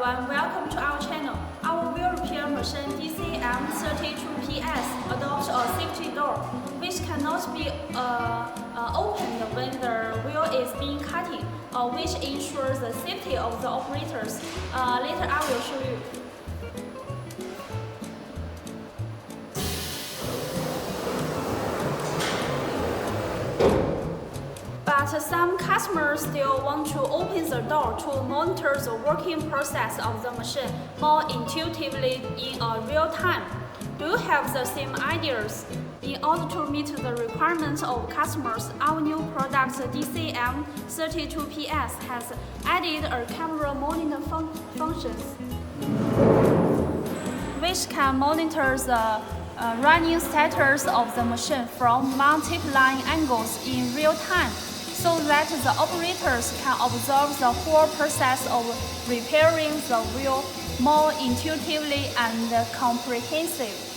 everyone, welcome to our channel. Our wheel repair machine DCM32P-S adopts a safety door, which cannot be opened when the wheel is being cut, which ensures the safety of the operators. Later I will show you. But some customers still want to open the door to monitor the working process of the machine more intuitively in real time. Do you have the same ideas? In order to meet the requirements of customers, our new product, the DCM32P-S, has added a camera monitor functions, which can monitor the running status of the machine from multiple angles in real time, so that the operators can observe the whole process of repairing the wheel more intuitively and comprehensively.